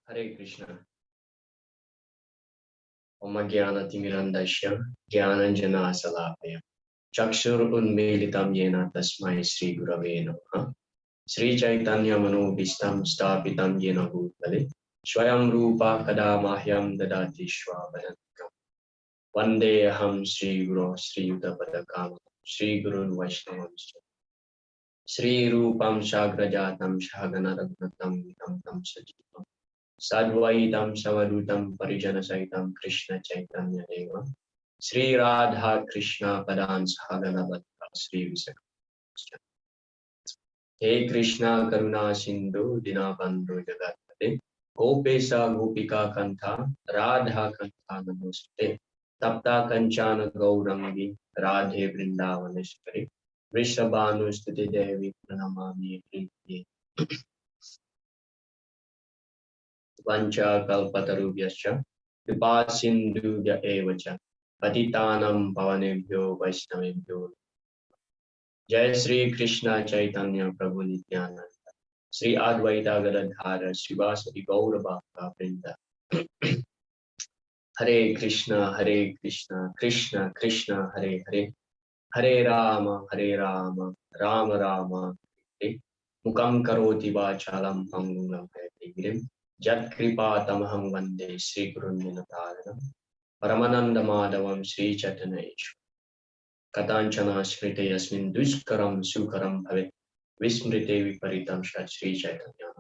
Hare Krishna. Om Jnana-timirandasya Jnananjana Salakaya Chakshur Unmilitam Yena Tasmai Sri Gurave Namaha. Sri Chaitanya Manobhistam Stapitam Yena Bhutale Swayam Rupa Kada Mahyam Dadati Shwabhadakam. Vande Aham Sri Guru Sri Yuta Padakam Sri Gurun Vaishnavam Sri Rupam Shagrajatam Shagana Ragnatam Tam Tam Sajitam Sadvaitam Savadutam Parijana Saitam Krishna Chaitanya Deva Sri Radha Krishna Padan Sahagana Bhatta Sri Visakha. He Krishna Karuna Sindhu Dinabandhu Jagatpate Gopesa Gopika Kantha Radha Kantha Namaste Tapta Kanchana Gaurangi Radhe Vrindavaneshwari Vrishabhanu Stuti Devi Pranamami Priti Vancha Kalpatarubhyascha Vipasindhubhya Evacha Patitanam Pavanebhyo Vaishnavebhyo. Jai Sri Krishna Chaitanya Prabhu Nityananda Sri Advaita Gadadhara Srivasadi Gaura Bhakta Vrinda. Hare Krishna Krishna Krishna Hare Hare Hare Rama Rama Rama Hare Mukam Karoti Vachalam Pangulam Hare Jat Kripa Tamaham Vande Sri Gurun Vinataranam Paramananda Madhavam Sri Chaitanya Katanchana Smrite Yasmin Duskaram Sukaram Bhavet Vismrite Viparitam Shat Sri Chaitanya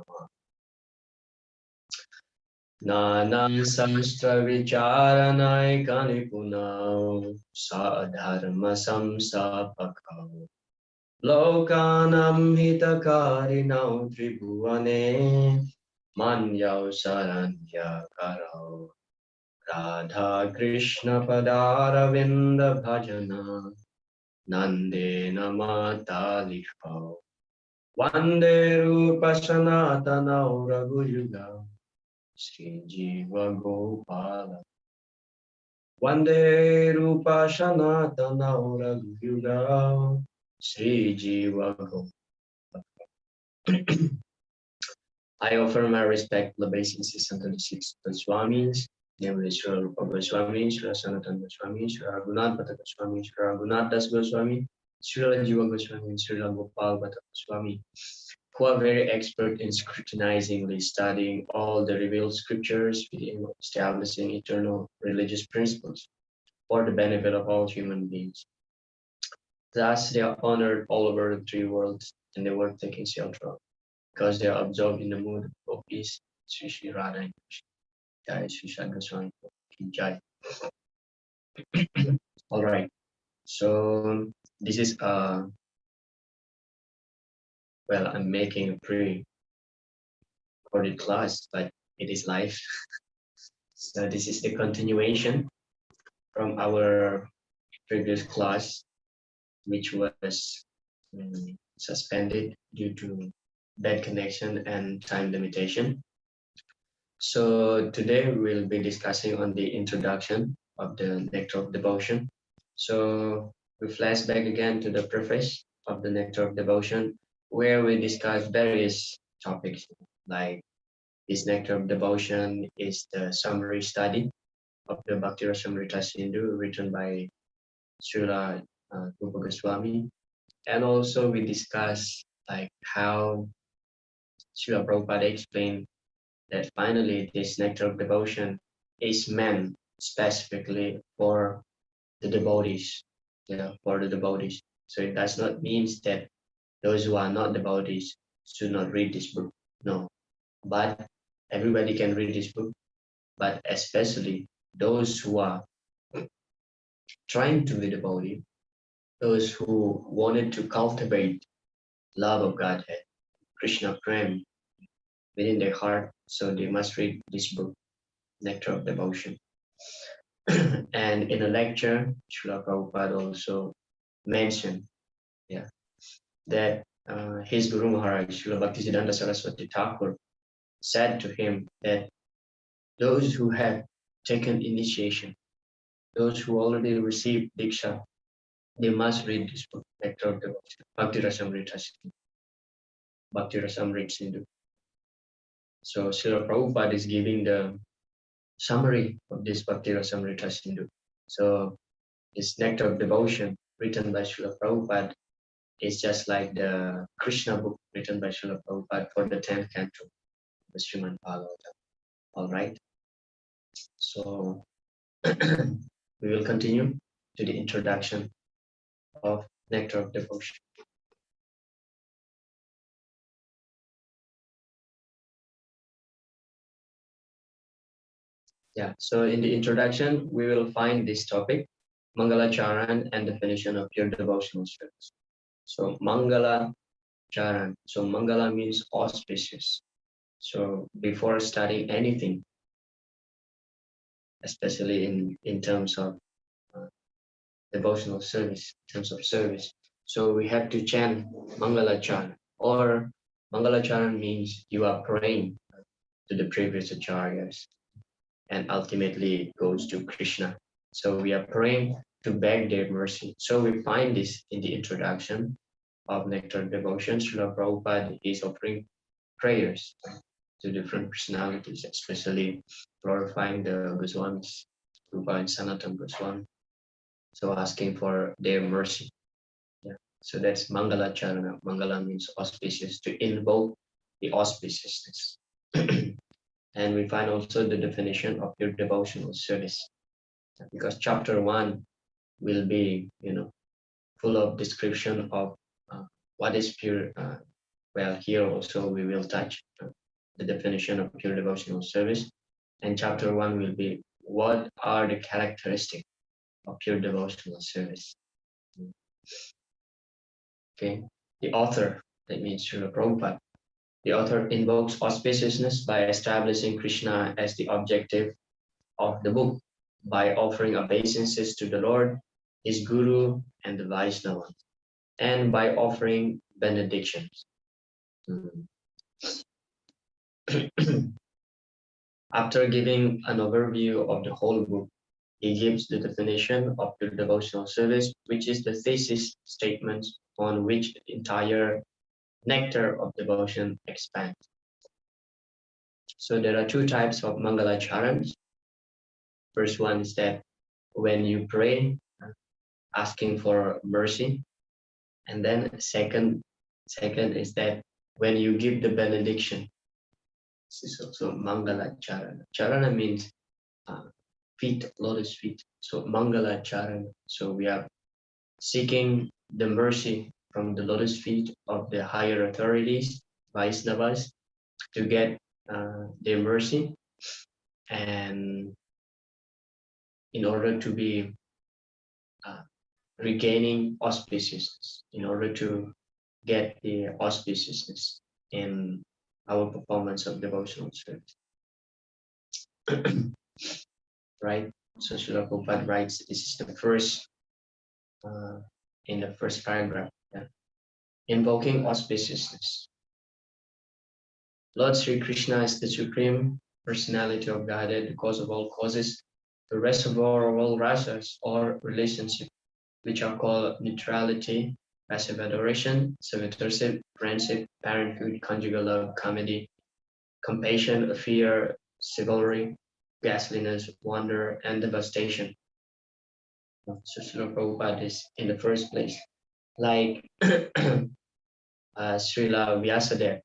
Nana Samstra Vicharanai Kanipunau Sadharma Samsapakau Lokanam Hitakarinau Tribhuane Manyau Saranya Karau Radha Krishna Padaravinda Bhajana Nande Namata Likhau Vande Rupa Sanatana Raghuyuga Sri Jiva Gopala Vande Rupa Sanatana Raghuyuga Sri Jiva Gopala. I offer my respectful obeisances unto the six Goswamis, namely Srila Rupa Goswami, Srila Sanatana Goswami, Srila Raghunath Bhatta Goswami, Srila Raghunath Das Goswami, Srila Jiva Goswami, and Srila Gopal Bhatta Goswami, who are very expert in scrutinizingly studying all the revealed scriptures with the aim of establishing eternal religious principles for the benefit of all human beings. Thus, they are honored all over the three worlds and they work taking shelter because they are absorbed in the mood of peace. Sri Sri Radha and Krishna. Jai Sri Sri Goswami Ki Jai. All right. So this is well, I'm making a pre-recorded class, but it is live. So this is the continuation from our previous class, which was suspended due to bad connection and time limitation. So today we'll be discussing on the introduction of the Nectar of Devotion. So we flash back again to the preface of the Nectar of Devotion, where we discuss various topics like this Nectar of Devotion is the summary study of the Bhakti Rasamrita Sindhu written by Srila Rupa Goswami. And also we discuss like how Srila Prabhupada explained that finally this Nectar of Devotion is meant specifically for the devotees, for the devotees. So it does not mean that those who are not devotees should not read this book. No, but everybody can read this book, but especially those who are trying to be devotee, those who wanted to cultivate love of Godhead, Krishna Prem within their heart, so they must read this book, Nectar of Devotion. And in a lecture, Srila Prabhupada also mentioned that his Guru Maharaj, Srila Bhaktisiddhanta Saraswati Thakur, said to him that those who have taken initiation, those who already received Diksha, they must read this book, Nectar of Devotion, Bhakti Rasamrita Sindhu. Bhakti Rasamrita Sindhu. So Srila Prabhupada is giving the summary of this Bhakti Rasamrita Sindhu. So this Nectar of Devotion written by Srila Prabhupada is just like the Krishna book written by Srila Prabhupada for the 10th canto, the Srimad Bhagavatam. All right. So we will continue to the introduction of Nectar of Devotion. Yeah, so in the introduction, we will find this topic, Mangala Charan and definition of pure devotional service. So Mangala Charan. So Mangala means auspicious. So before starting anything, especially in terms of devotional service, in terms of service, so we have to chant Mangala Charan, or Mangala Charan means you are praying to the previous acharyas, and ultimately it goes to Krishna. So we are praying to beg their mercy. So we find this in the introduction of Nectar Devotion. Srila Prabhupada is offering prayers to different personalities, especially glorifying the Goswamis, Rupa and Sanatana Goswami. So asking for their mercy. Yeah. So that's Mangala Charana. Mangala means auspicious, to invoke the auspiciousness. And we find also the definition of your devotional service, because chapter 1 will be, full of description of what is pure. Well, here also we will touch the definition of pure devotional service, and chapter 1 will be what are the characteristics of pure devotional service. Okay, the author, that means Srila Prabhupada, the author invokes auspiciousness by establishing Krishna as the objective of the book, by offering obeisances to the Lord, his Guru, and the Vaishnava, and by offering benedictions. After giving an overview of the whole book, he gives the definition of the devotional service, which is the thesis statement on which the entire nectar of devotion expands. So there are two types of Mangala Charans. First one is that when you pray, asking for mercy, and then second is that when you give the benediction. This is also Mangala Charana. Charana means feet, lotus feet. So Mangala Charana. So we are seeking the mercy from the lotus feet of the higher authorities, Vaishnavas, to get their mercy, and in order to be regaining auspiciousness, in order to get the auspiciousness in our performance of devotional service. Right? So Srila Prabhupada writes, this is the first, in the first paragraph, invoking auspiciousness. Lord Sri Krishna is the supreme personality of Godhead, the cause of all causes, the reservoir of all rasas or relationship, which are called neutrality, passive adoration, subversive, friendship, parenthood, conjugal love, comedy, compassion, fear, chivalry, ghastliness, wonder, and devastation. So Srila Prabhupada is in the first place, like Srila Vyasadeva,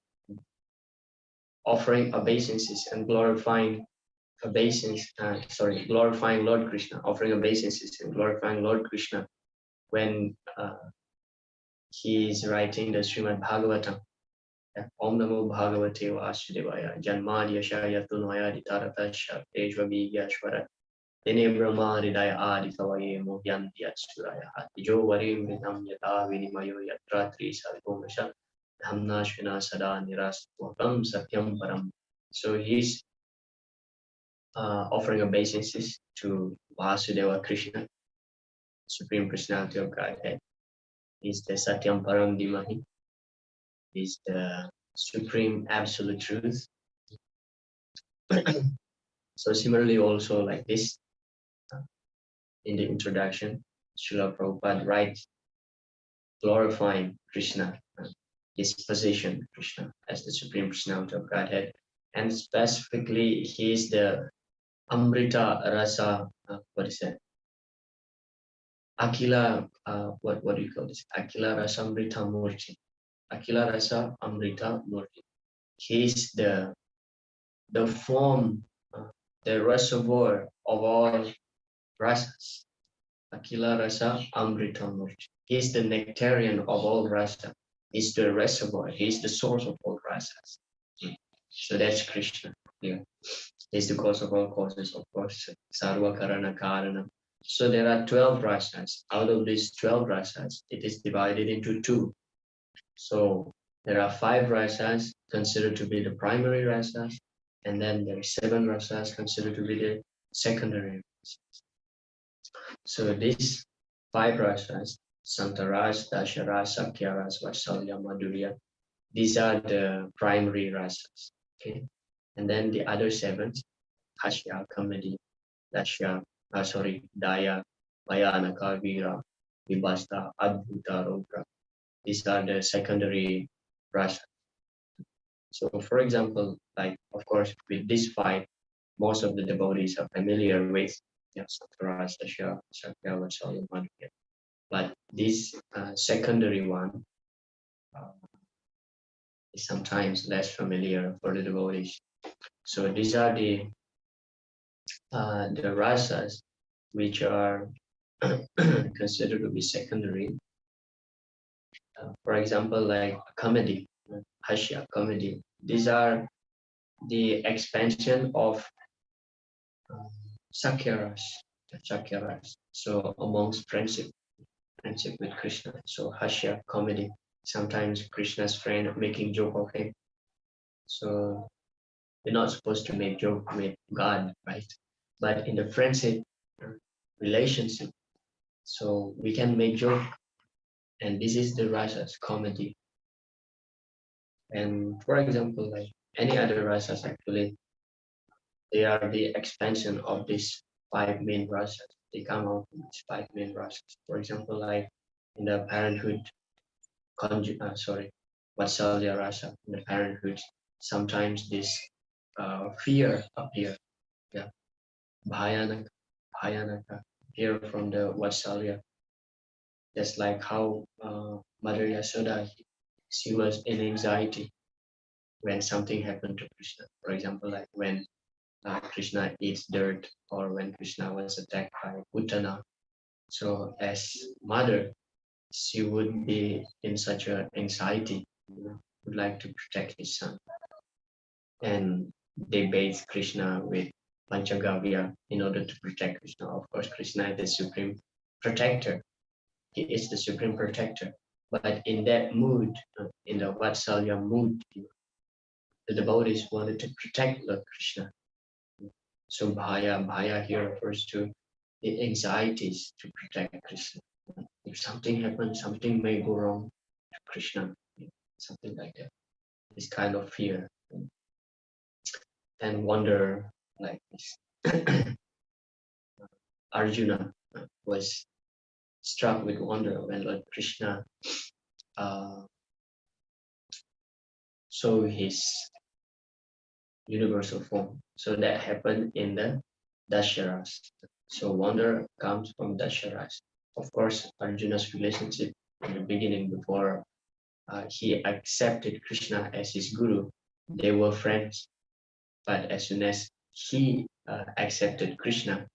offering obeisances and glorifying glorifying Lord Krishna, offering obeisances and glorifying Lord Krishna when he is writing the Srimad Bhagavatam. Om Namo Bhagavate Vasudevaya Janmad Yashaya Tunaya Ditaratasha Tejvavi Yashvara Dene Brahma Ridaya Adi Kavaye Mohyanti Atsuraya Tijo Varim Vinam Yata Vinimayo Yatra Tri Sargomasha Dhamna Shvina Sada Nirastwakam Satyam Param. So he's offering obeisances to Vasudeva Krishna, Supreme Personality of Godhead. He's the Satyam Param Dimahi. Is the supreme absolute truth. So similarly also like this in the introduction, Srila Prabhupada writes, glorifying Krishna, his position, Krishna, as the Supreme Personality of Godhead. And specifically, he is the Amrita Rasa, what is that? Akila, what do you call this? Akila Rasa Amrita Murti. Akila Rasa Amrita Murti. He is the form, the reservoir of all rasas. Akila Rasa Amrita Murti. He is the nectarian of all rasa. He's the reservoir. He's the source of all rasas. So that's Krishna. Yeah. He's the cause of all causes, of course. Sarva Karana Karana. So there are 12 rasas. Out of these 12 rasas, it is divided into two. So there are 5 rasas considered to be the primary rasas, and then there are 7 rasas considered to be the secondary rasas. So these 5 rasas, Santaras, Dasharas, Sakyaras, Vatsalya, Madhurya, these are the primary rasas. Okay, and then the other 7, Hashya, Kamedi, Dashya, Daya, Vayanaka, Vira, Vibhasta, Adbhuta, Rudra. These are the secondary rasas. So for example, like of course with these 5, most of the devotees are familiar with Santaras, Dashya, Sakya, Vatsalya, Madhurya. But this secondary one is sometimes less familiar for the devotees. So these are the rasas which are considered to be secondary. For example, like comedy, Hashya, comedy. These are the expansion of Sakyaras, Sakyaras. So amongst friendship with Krishna. So Hashya, comedy. Sometimes Krishna's friend making joke of him. So we're not supposed to make joke with God, right? But in the friendship relationship, so we can make joke, and this is the rasas, comedy. And for example, like any other rasas, actually, they are the expansion of these 5 main rasas. They come out from these 5 main rasas. For example, like in the parenthood, Vatsalya rasa, in the parenthood, sometimes this fear appear. Yeah, Bhayanaka, Bhayanaka appear from the Vatsalya. Just like how Mother Yasoda, she was in anxiety when something happened to Krishna. For example, like when Krishna eats dirt, or when Krishna was attacked by Putana. So as mother, she would be in such an anxiety, would like to protect his son. And they bathe Krishna with Panchagavya in order to protect Krishna. Of course, Krishna is the supreme protector. He is the supreme protector. But in that mood, in the Vatsalya mood, the devotees wanted to protect Lord Krishna. So Bhaya here refers to the anxieties to protect Krishna. If something happens, something may go wrong to Krishna, something like that. This kind of fear and wonder, like this. Arjuna was struck with wonder when Lord Krishna saw his universal form. So that happened in the Dasharas. So wonder comes from Dasharas. Of course, Arjuna's relationship in the beginning, before he accepted Krishna as his guru, they were friends. But as soon as he accepted Krishna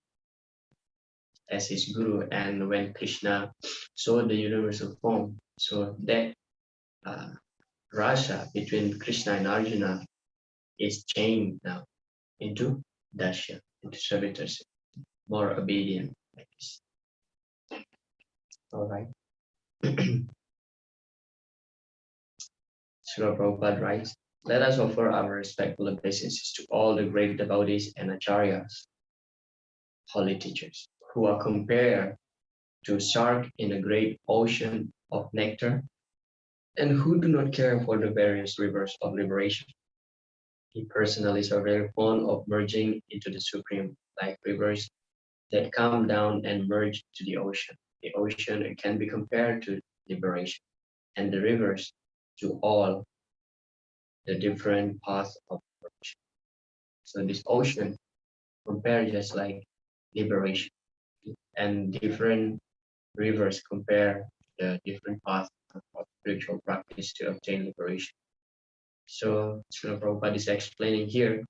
as his guru, and when Krishna saw the universal form, so that rasa between Krishna and Arjuna is changed now into Dasya, into servitorship, more obedient like this. All right. Srila Prabhupada writes, let us offer our respectful obeisances to all the great devotees and acharyas, holy teachers, who are compared to shark in a great ocean of nectar, and who do not care for the various rivers of liberation. He personalities are very fond of merging into the Supreme, like rivers that come down and merge to the ocean. the ocean, it can be compared to liberation, and the rivers to all the different paths of liberation. So this ocean compared just like liberation, and different rivers compare the different paths of spiritual practice to obtain liberation. So Srila Prabhupada is explaining here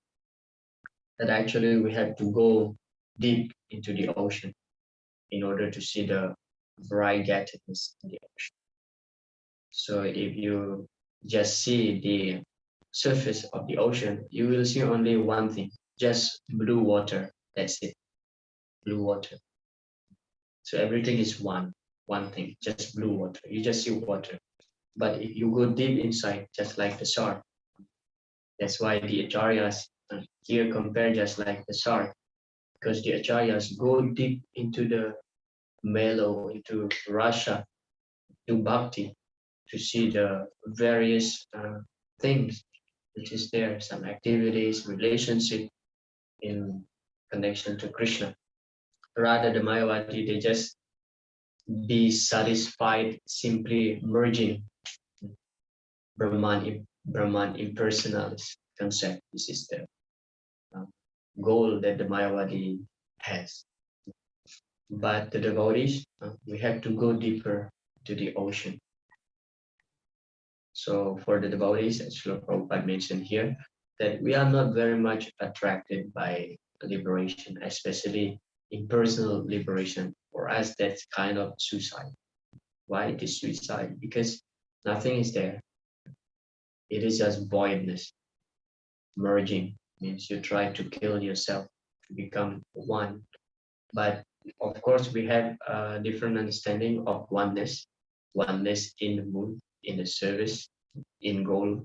that actually we have to go deep into the ocean in order to see the variegatedness in the ocean. So if you just see the surface of the ocean, you will see only one thing, just blue water. That's it, blue water. So everything is one thing, just blue water. You just see water. But if you go deep inside, just like the shark, that's why the acharyas here compare just like the shark, because the acharyas go deep into the mellow, into rasa, to bhakti, to see the various things which is there, some activities, relationship in connection to Krishna. Rather, the Mayavadi, they just be satisfied simply merging Brahman impersonalist concept. This is the goal that the Mayavadi has. But the devotees, we have to go deeper to the ocean. So for the devotees, as Srila Prabhupada mentioned here, that we are not very much attracted by liberation, especially impersonal liberation. For us, that's kind of suicide. Why it is suicide? Because nothing is there. It is just voidness. Merging means you try to kill yourself to become one. But of course, we have a different understanding of oneness. Oneness in the mood, in the service, in goal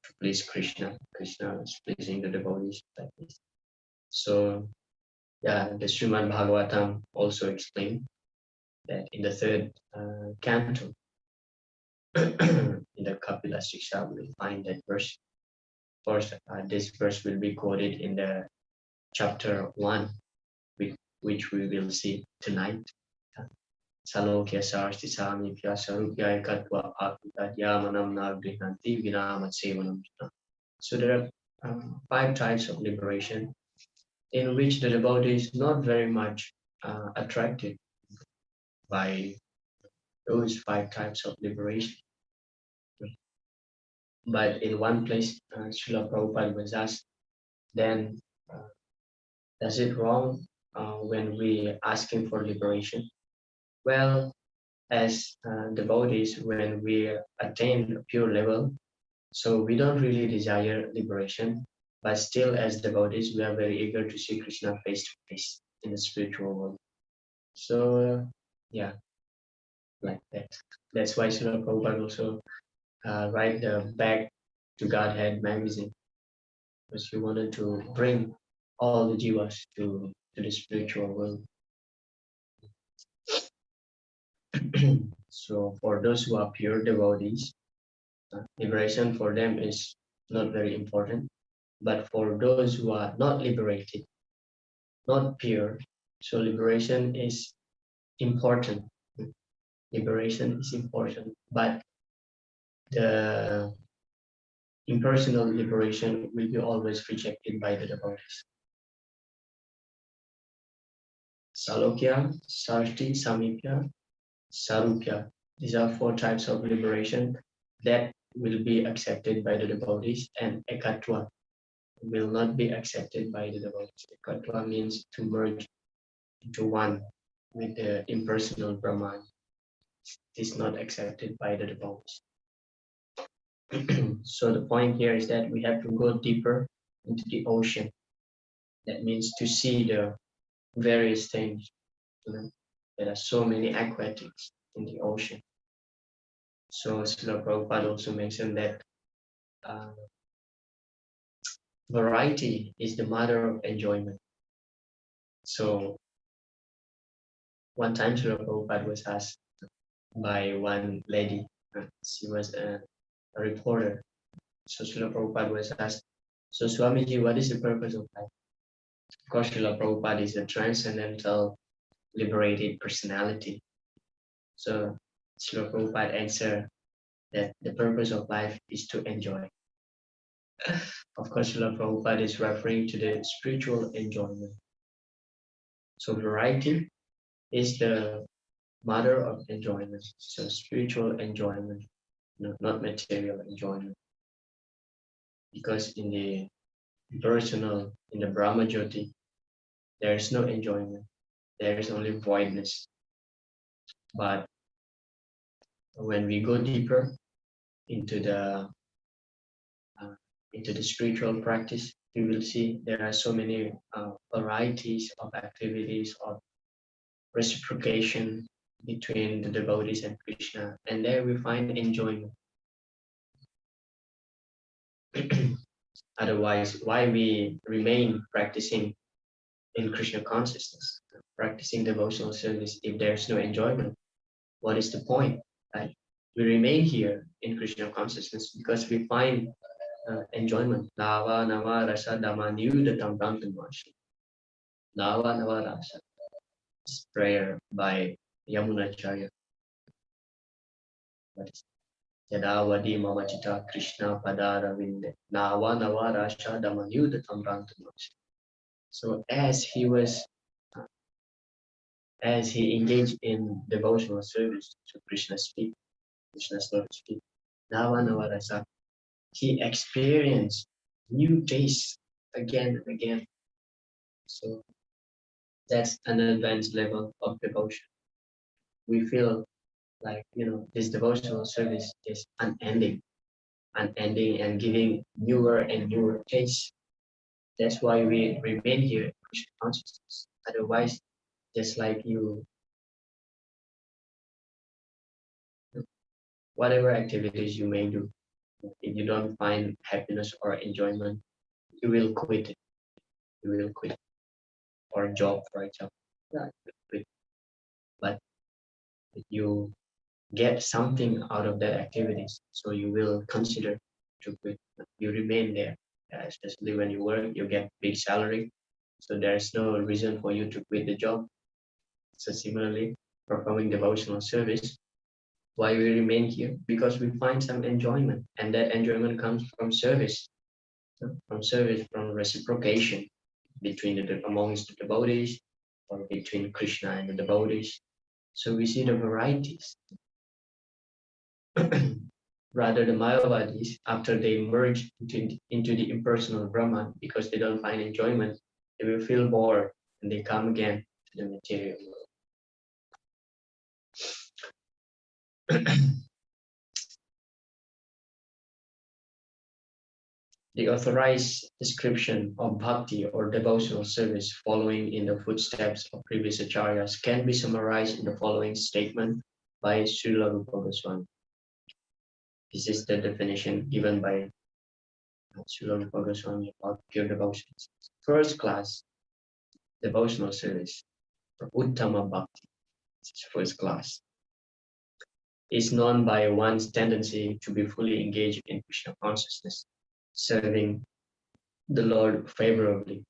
to please Krishna. Krishna is pleasing the devotees like this. So yeah, the Srimad Bhagavatam also explained that in the third canto, in the Kapila Siksha, we will find that verse. Of course, this verse will be quoted in the chapter 1, which we will see tonight. Salokya sarsti samipya sarupya ekatva apikadyamanam nagrihanti vinamat sevanam. So there are 5 types of liberation in which the devotee is not very much attracted by those 5 types of liberation. But in one place, Srila Prabhupada was asked, then is it wrong when we asking for liberation? Well, as devotees, when we attain a pure level, so we don't really desire liberation, but still as devotees, we are very eager to see Krishna face to face in the spiritual world. So yeah, like that. That's why Srila Prabhupada also write the Back to Godhead magazine, because he wanted to bring all the jivas to the spiritual world. So for those who are pure devotees, liberation for them is not very important. But for those who are not liberated, not pure, so liberation is important. Liberation is important, but the impersonal liberation will be always rejected by the devotees. Salokya, Sarti, Samipya, Sarupya. These are 4 types of liberation that will be accepted by the devotees, and Ekatva will not be accepted by the devotees. Ekatva means to merge into one with the impersonal Brahman. It is not accepted by the devotees. So the point here is that we have to go deeper into the ocean. That means to see the various things. There are so many aquatics in the ocean. So Srila Prabhupada also mentioned that variety is the mother of enjoyment. So one time Srila Prabhupada was asked by one lady, she was a reporter. So Srila Prabhupada was asked, so Swamiji, what is the purpose of life? Of course, Srila Prabhupada is a transcendental, liberated personality. So Srila Prabhupada answered that the purpose of life is to enjoy. Of course, Srila Prabhupada is referring to the spiritual enjoyment. So variety is the mother of enjoyment. So spiritual enjoyment, not material enjoyment. Because in the personal, in the Brahma Jyoti, there is no enjoyment. There is only voidness. But when we go deeper into the spiritual practice, we will see there are so many varieties of activities of reciprocation between the devotees and Krishna, and there we find enjoyment. Otherwise, why we remain practicing in Krishna consciousness, practicing devotional service if there's no enjoyment? What is the point? Right? We remain here in Krishna consciousness because we find enjoyment. Nava Nava Rasa Dhamma Niyudatam Brahmanashi. Nava Nava Rasa. This prayer by Yamunacharya. Yadavadi Mamachita Krishna Padara Vinde. Nava Nava Rasa Dhamma Niyudatam Brahmanashi. So as he engaged in devotional service to Krishna's feet, Krishna's lotus feet, Nava Nava Rasa, he experienced new tastes again and again. So that's an advanced level of devotion. We feel like, this devotional service is unending and giving newer and newer tastes. That's why we remain here in Krishna consciousness. Otherwise, just like whatever activities you may do, if you don't find happiness or enjoyment, you will quit it. You will quit. Or job, for example. Yeah, you will quit. But if you get something out of that activities, so you will consider to quit. You remain there, especially when you work, you get big salary, so there's no reason for you to quit the job. So similarly, performing devotional service, why we remain here? Because we find some enjoyment, and that enjoyment comes from service, from reciprocation between amongst the devotees, or between Krishna and the devotees. So we see the varieties. Rather, the Mayavadis, after they merge into the impersonal Brahman, because they don't find enjoyment, they will feel bored and they come again to the material world. The authorized description of bhakti or devotional service following in the footsteps of previous acharyas can be summarized in the following statement by Srila Rupa Goswami. This is the definition given by Srila Rupa Goswami about pure devotion. First class devotional service, or Uttama Bhakti, first class, is known by one's tendency to be fully engaged in Krishna consciousness, serving the Lord favorably.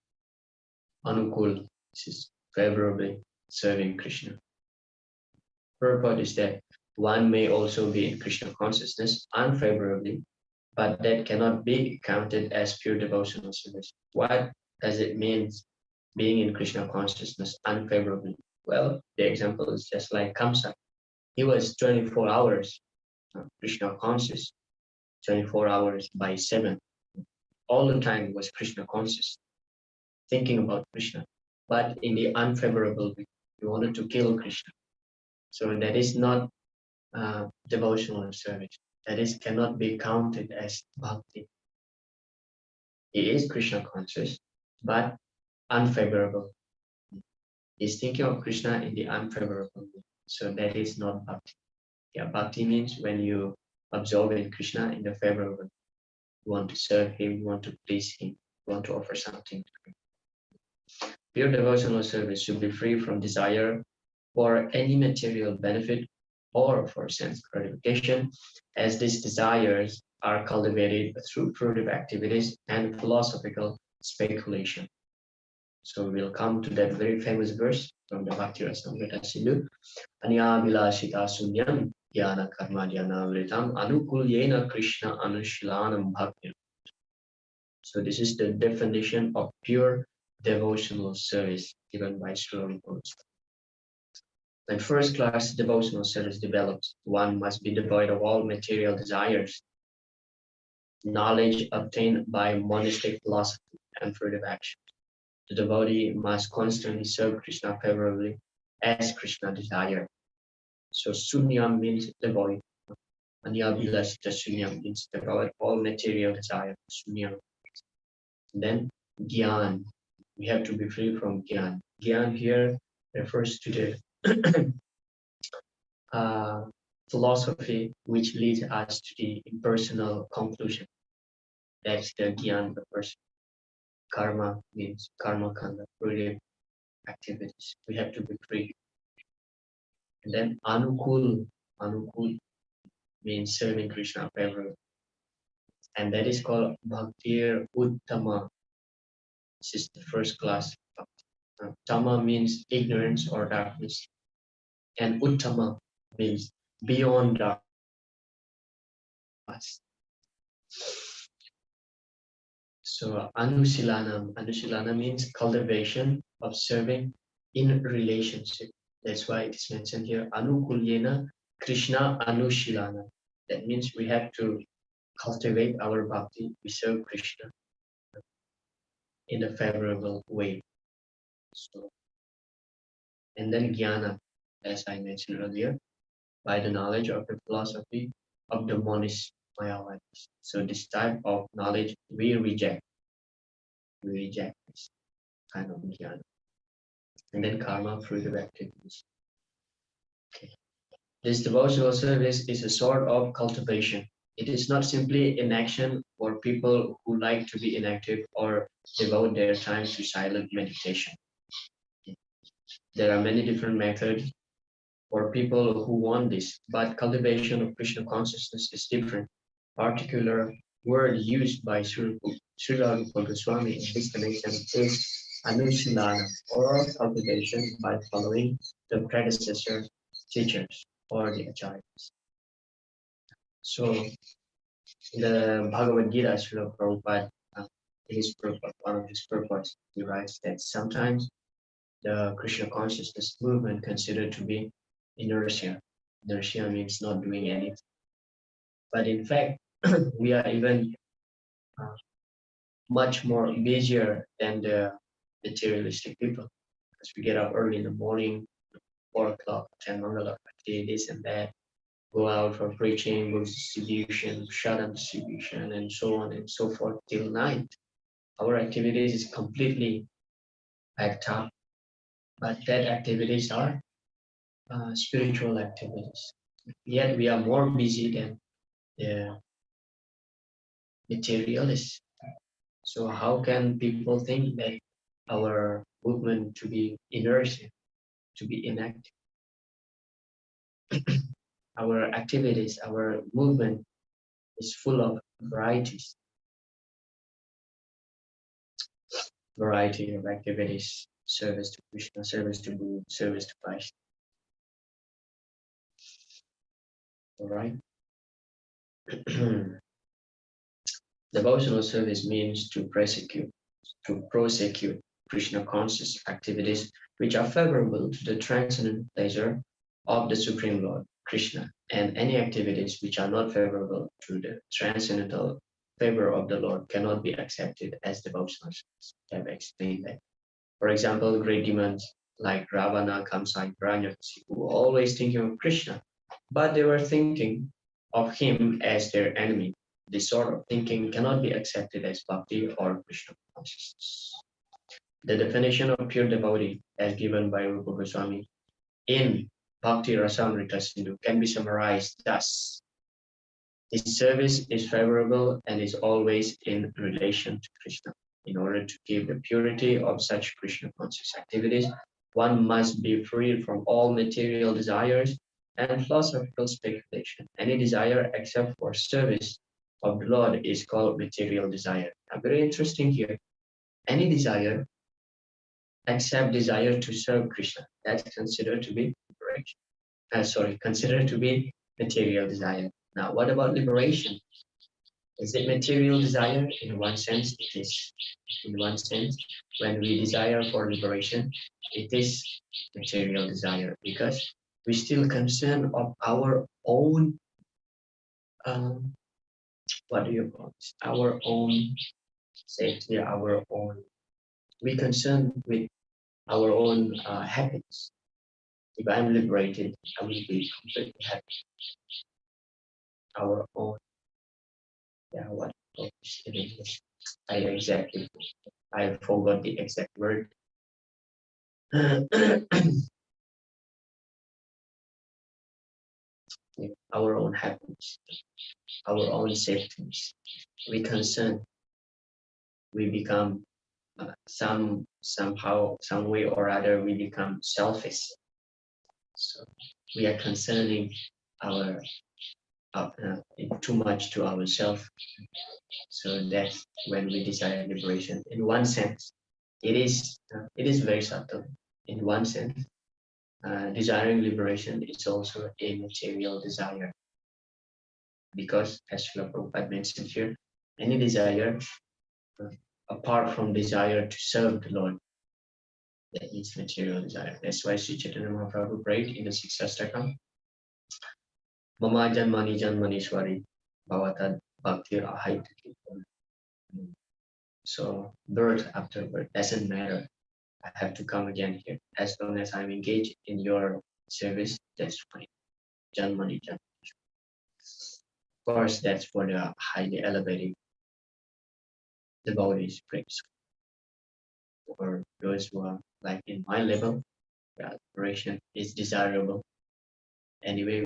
Anukul, this is favorably serving Krishna. Purport is that one may also be in Krishna consciousness unfavorably, but that cannot be counted as pure devotional service. What does it mean, being in Krishna consciousness unfavorably? Well, the example is just like Kamsa. He was 24 hours Krishna conscious, 24 hours by 7. All the time was Krishna conscious, thinking about Krishna. But in the unfavorable way, he wanted to kill Krishna. So that is not devotional service. That is cannot be counted as bhakti. He is Krishna conscious, but unfavorable. He's thinking of Krishna in the unfavorable way. So that is not bhakti. Yeah, bhakti means when you absorb in Krishna in the favorable way. You want to serve him, you want to please him, you want to offer something to him. Pure devotional service should be free from desire for any material benefit or for sense gratification, as these desires are cultivated through fruitive activities and philosophical speculation. So we'll come to that very famous verse from the Bhakti Rasamrita Sindhu. Anya Vilashita Sunyam Dhyana Karma Dhyana Vritam Anukulyena Krishna Anushilanam Bhakti. So this is the definition of pure devotional service given by Sri Rupa. When first class devotional service develops, one must be devoid of all material desires. Knowledge obtained by monastic philosophy and fruitive action. The devotee must constantly serve Krishna favorably as Krishna desired. So sunyam means devoid. Anyabilasita sunyam means devoid all material desire. Sunyam. Then gyan. We have to be free from gyan. Gyan here refers to the philosophy which leads us to the impersonal conclusion. That's the gyan, the person. Karma means karma kanda, fruitive activities. We have to be free. And then anukul, anukul means serving Krishna favorably. And that is called bhaktir uttama. This is the first class. Tama means ignorance or darkness. And uttama means beyond darkness. So anusilana means cultivation of serving in relationship. That's why it is mentioned here, anukulyena Krishna anushilana. That means we have to cultivate our bhakti, we serve Krishna in a favorable way. So, and then jnana, as I mentioned earlier, by the knowledge of the philosophy of the monist Mayavadis. So this type of knowledge we reject. We reject this kind of jnana. And then karma, fruitive activities. Okay. This devotional service is a sort of cultivation. It is not simply inaction for people who like to be inactive or devote their time to silent meditation. There are many different methods for people who want this, but cultivation of Krishna consciousness is different. Particular word used by Srila Rupa Goswami in this connection is anushilana, or cultivation by following the predecessor teachers or the acharyas. So the Bhagavad Gita, Srila Prabhupada, his purpose, one of his purpose, he writes that sometimes the Krishna consciousness movement considered to be inertia. Inertia means not doing anything. But in fact, we are even much more busier than the materialistic people. Because we get up early in the morning, 4 o'clock, 10 Mangala, this and that, go out for preaching, books distribution, shut-up distribution, and so on and so forth till night. Our activities is completely packed up, but that activities are spiritual activities. Yet we are more busy than the materialists. So how can people think that our movement to be inertia, to be inactive? Our activities, our movement is full of varieties. Variety of activities, service to Krishna, service to Guru, service to Christ. All right. Devotional service means to prosecute Krishna conscious activities which are favorable to the transcendent pleasure of the Supreme Lord, Krishna, and any activities which are not favorable to the transcendental favor of the Lord cannot be accepted as devotional service. I have explained that. For example, great demons like Ravana, Kamsa, and Hiranyakasipu always thinking of Krishna, but they were thinking of him as their enemy. This sort of thinking cannot be accepted as bhakti or Krishna consciousness. The definition of pure devotee, as given by Rupa Goswami in Bhakti Rasamrita Sindhu, can be summarized thus. His service is favorable and is always in relation to Krishna. In order to keep the purity of such Krishna conscious activities, one must be free from all material desires and philosophical speculation. Any desire except for service of the Lord is called material desire. Now, very interesting here. Any desire accept desire to serve Krishna. That's considered to be liberation. Considered to be material desire. Now, what about liberation? Is it material desire? In one sense, it is. In one sense, when we desire for liberation, it is material desire because we still concern of our own, what do you call this? Our own safety, our own. We concern with our own happiness. If I'm liberated, I will be completely happy. Our own, yeah, what is in English? I forgot the exact word. Our own happiness, our own safety. We concern, we become somehow, some way or other, we become selfish. So we are concerning our too much to ourselves. So that's when we desire liberation. In one sense, it is very subtle. In one sense, desiring liberation is also a material desire, because as Srila Prabhupada mentioned here, any desire uh, apart from desire to serve the Lord, that is material desire. That's why Sri Chaitanya Mahaprabhu prayed in the Sixth Astakam, Mama Janmani Janmanishwari Bhavatad Bhakti Ahaitaki. So birth after birth doesn't matter. I have to come again here. As long as I'm engaged in your service, that's fine. Janmani Jan. Of course, that's for the highly elevated devotees, praise. For those who are like in my level, liberation is desirable. Anyway,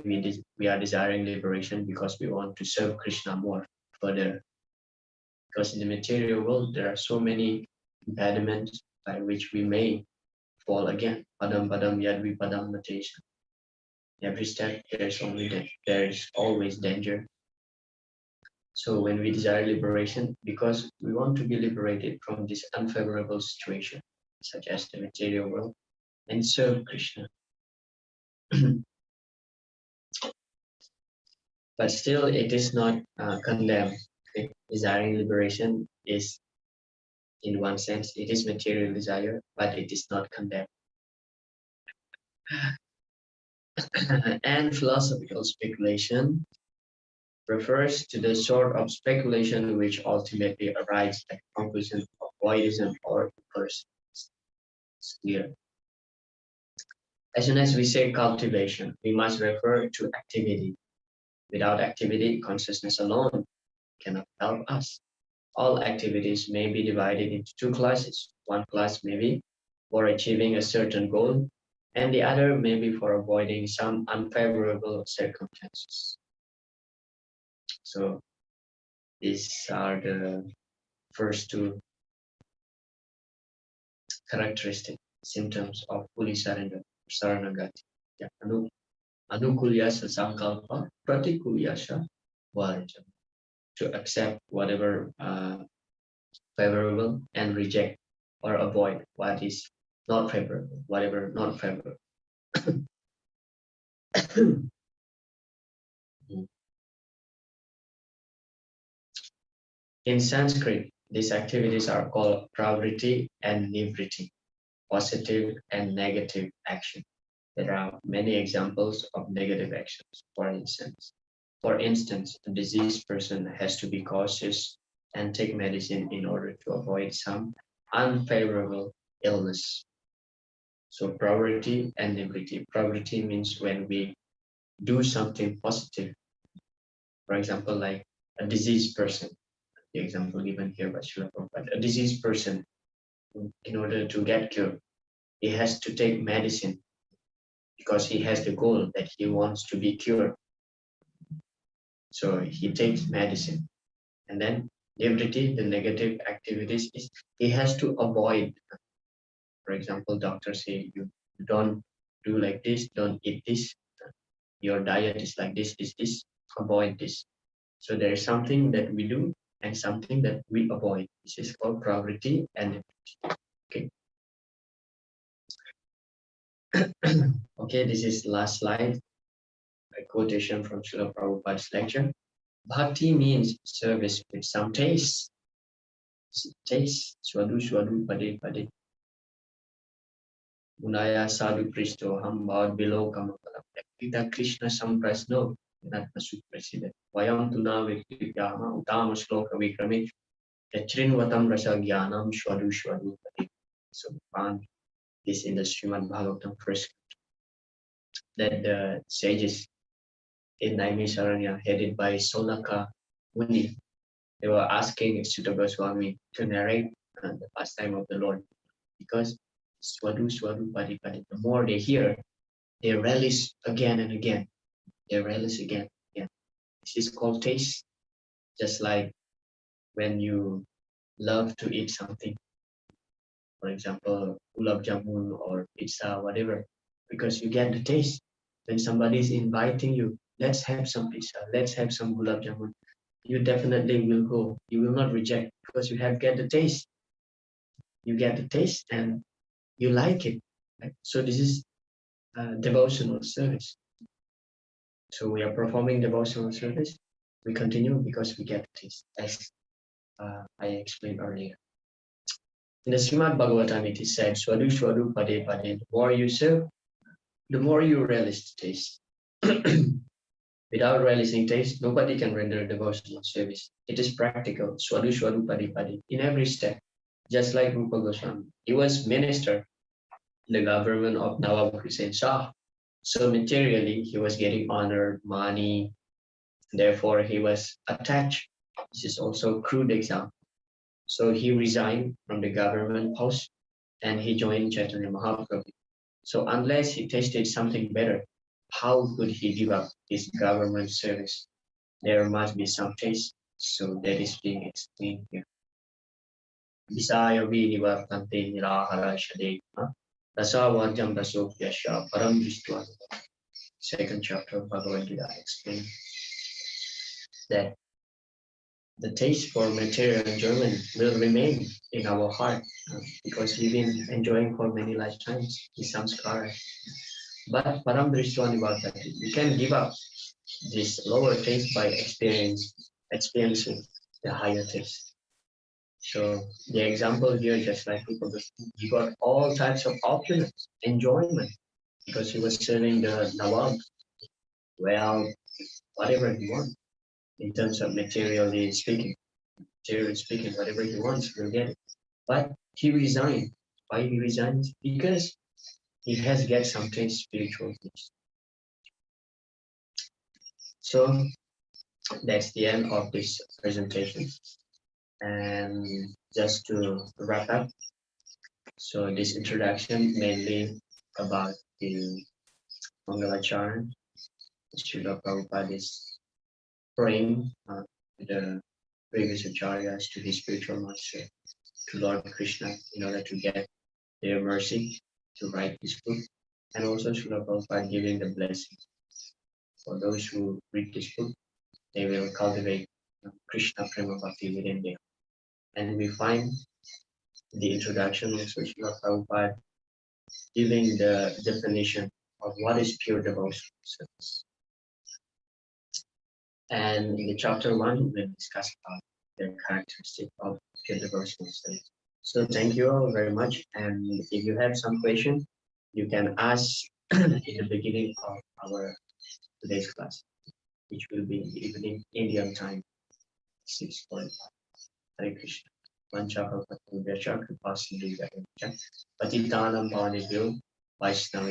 we are desiring liberation because we want to serve Krishna more further. Because in the material world, there are so many impediments by which we may fall again. Padam padam yadvi padam matation. Every step there is always danger. So when we desire liberation, because we want to be liberated from this unfavorable situation, such as the material world, and serve Krishna. But still, it is not condemned. Okay? Desiring liberation is, in one sense, it is material desire, but it is not condemned. And philosophical speculation refers to the sort of speculation which ultimately arrives at the conclusion of voidism or impersonalism. It's clear. As soon as we say cultivation, we must refer to activity. Without activity, consciousness alone cannot help us. All activities may be divided into two classes. One class may be for achieving a certain goal, and the other may be for avoiding some unfavorable circumstances. So these are the first two characteristic symptoms of fully surrender, saranagati. Yeah, anukulyasa sankalpa, pratikulyasa varja. To accept whatever favorable and reject or avoid what is not favorable, whatever not favorable. In Sanskrit, these activities are called pravriti and nivriti, positive and negative action. There are many examples of negative actions. For instance, a diseased person has to be cautious and take medicine in order to avoid some unfavorable illness. So pravriti and nivriti. Pravriti means when we do something positive. For example, like a diseased person, the example given here by Srila Prabhupada, a diseased person, in order to get cured, he has to take medicine because he has the goal that he wants to be cured. So he takes medicine. And then nivriti, the negative activities, is he has to avoid. For example, doctors say you don't do like this, don't eat this, your diet is like this, avoid this. So there is something that we do and something that we avoid. This is called pravriti and nivriti. Okay. Okay, this is last slide, a quotation from Srila Prabhupada's lecture. Bhakti means service with some taste. Taste, swadu swadu pade pade. Munaya sadhu Kristo ham bhavat below kamakalam. Kita Krishna samprasno, Natma suprasida. Vayam tuna vikripyama utama sloka vikrame. Yachrinvatam rasa jnanam swadu swadu pade. So we found this in the Srimad Bhagavatam first, that the sages in Naimisaranya, headed by Sonaka Muni, they were asking Sutta Goswami to narrate the pastime of the Lord, because swadu swadu padi padi, the more they hear, they relish again and again. They relish again and again. This is called taste, just like when you love to eat something, for example, gulab jamun or pizza, whatever, because you get the taste. When somebody is inviting you, let's have some pizza, let's have some gulab jamun, you definitely will go. You will not reject, because you have get the taste. You get the taste and you like it. Right? So this is devotional service. So we are performing devotional service. We continue because we get the taste, as I explained earlier. In the Srimad Bhagavatam, it is said, Swadu Swadu Pade Pade, the more you serve, the more you relish the taste. Without relishing taste, nobody can render devotional service. It is practical, Swadu Swadu Pade Pade, in every step. Just like Rupa Goswami, he was minister in the government of Nawab Hussain Shah. So materially, he was getting honored, money, therefore he was attached. This is also a crude example. So he resigned from the government post and he joined Chaitanya Mahaprabhu. So unless he tasted something better, how could he give up his government service? There must be some taste. So that is being explained here. Visaya vinivartante nirahara shadekha rasavajam rasopyasha param vishtva. Second chapter of Bhagavad Gita explains that the taste for material enjoyment will remain in our heart because we've been enjoying for many lifetimes, the samskara. But param drishtva nivartante, you can give up this lower taste by experiencing the higher taste. So the example here, just like people, he got all types of opulence, enjoyment, because he was serving the Nawab, well, whatever he wants in terms of materially speaking. Materially speaking, whatever he wants, he'll get it. But he resigned. Why he resigned? Because he has get something spiritual. So that's the end of this presentation. And just to wrap up, so this introduction mainly about the Mangalacharan. Srila Prabhupada is praying to the previous acharyas, to his spiritual master, to Lord Krishna, in order to get their mercy to write this book, and also Srila Prabhupada giving the blessing for those who read this book. They will cultivate Krishna Prema Bhakti within them. And we find the introduction of Srila Prabhupada giving the definition of what is pure devotion service. And in the chapter 1, we'll discuss about the characteristic of pure devotional service. So thank you all very much. And if you have some question, you can ask in the beginning of our today's class, which will be in the evening Indian time, 6:45. Hare Krishna. Vanchakapatubhyascha kripasinduvyascha patitanam pavanebhyo Vaishnava